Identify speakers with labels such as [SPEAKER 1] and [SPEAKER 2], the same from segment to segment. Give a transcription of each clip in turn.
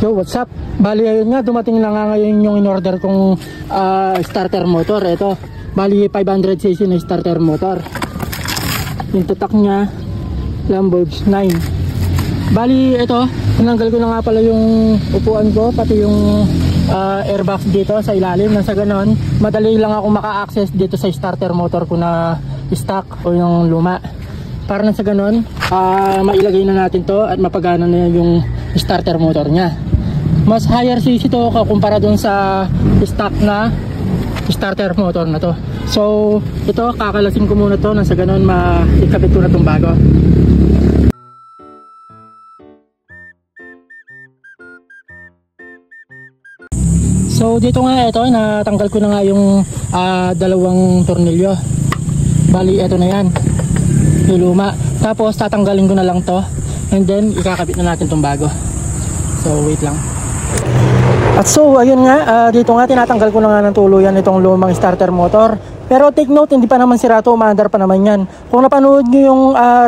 [SPEAKER 1] So what's up? Bali ayun nga, dumating na nga ngayon yung in-order kong starter motor. Ito, bali 500cc na starter motor. Yung tutak niya Lamborghini 9. Bali ito, tinanggal ko na nga pala yung upuan ko, pati yung airbox dito sa ilalim. Nang sa ganon, madali lang ako maka-access dito sa starter motor ko na stock o yung luma. Para na sa ganon, mailagay na natin to at mapagana na yung starter motor nya. Mas higher cc to kumpara dun sa stock na starter motor na to. So ito, kakalasin ko muna to nang sa ganon maikabit ko na tong bago. So dito nga, ito natanggal ko na nga yung dalawang tornilyo. Bali ito na yan, yung luma. Tapos tatanggalin ko na lang to and then ikakabit na natin tong bago. So wait lang. At so ayun nga, dito nga tinatanggal ko na nga ng tuluyan itong lumang starter motor. Pero take note, hindi pa naman sira to, umaandar pa naman yan. Kung napanood nyo yung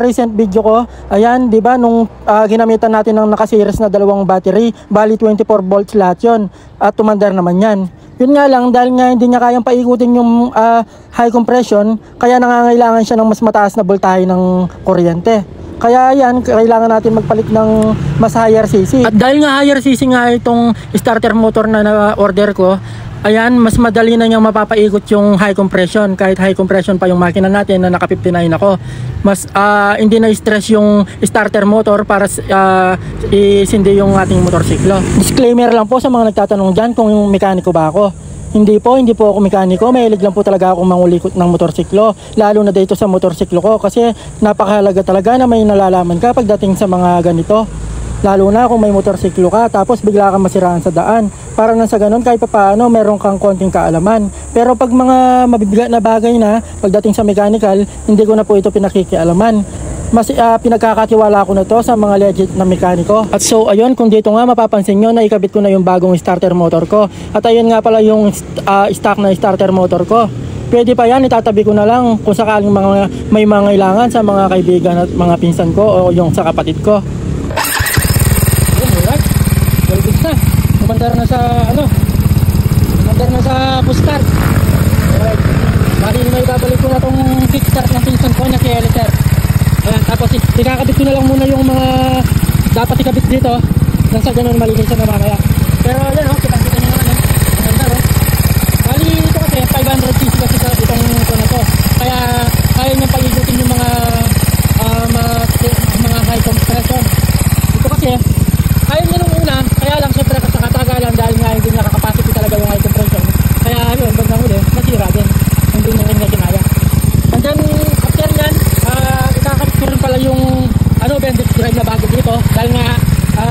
[SPEAKER 1] recent video ko, ayan, di ba, nung ginamitan natin ng naka-series na dalawang battery, bali 24 volts lahat yun, at tumandar naman yan. Yun nga lang, dahil nga hindi niya kayang paikutin yung high compression, kaya nangangailangan siya ng mas mataas na voltahe ng kuryente. Kaya yan, kailangan natin magpalit ng mas higher cc. At dahil nga higher cc nga itong starter motor na na-order ko, ayan, mas madali na niyang mapapaikot yung high compression. Kahit high compression pa yung makina natin na naka 59 ako, mas hindi na stress yung starter motor para isindi yung ating motorsiklo. Disclaimer lang po sa mga nagtatanong dyan kung yung mekaniko ba ako. Hindi po ako mekaniko. Mahilig lang po talaga akong mangulikot ng motorsiklo, lalo na dito sa motorsiklo ko, kasi napakahalaga talaga na may nalalaman ka pagdating sa mga ganito. Lalo na kung may motorsiklo ka tapos bigla kang masiraan sa daan. Para na sa ganun, kahit paano meron kang konting kaalaman. Pero pag mga mabibigat na bagay na pagdating sa mechanical, hindi ko na po ito pinakikialaman. Mas pinagkakatiwala ko na to sa mga legit na mekaniko. At so ayun, kung dito nga mapapansin nyo na ikabit ko na yung bagong starter motor ko. At ayun nga pala yung stock na starter motor ko. Pwede pa yan, itatabi ko na lang kung sakaling may mga kailangan sa mga kaibigan at mga pinsan ko o yung sa kapatid ko. Kumandar na sa kumandar na sa push-start. Alright, bali may babalik ko na tong kickstart ng pinsan ko na si Eliter. Ayan, tapos ikakabit ko na lang muna yung mga dapat ikabit dito nang sa ganun malinis siya na mamaya. Pero ayan, kitang-kita nyo naman, kumandar. Bali ito kasi 500cc kasi itong na to, kaya kaya niyang pag-igutin yung mga high compression. Ito kasi kaya niya nung una, kaya lang syempre katagalan dahil nga hindi niya kakapacity talaga yung high compression. Kaya yun, bandang huli, nasira din. Hindi na rin niya kinaya. And then, after yan, ikakabit ko rin pala yung bendix drive na bago dito. Dahil nga,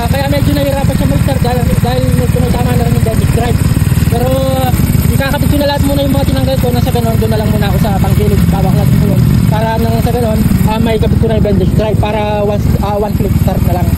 [SPEAKER 1] kaya medyo nahirapan siya mag-start dahil tama na rin yung bendix drive. Pero, ikakabit ko na lahat muna yung mga tinanggal ko. Nasa ganon, doon na lang muna ako sa panggilid. Babak natin ko yun. Para nang sa ganon, may ikabit ko na yung bendix drive para one click start na lang.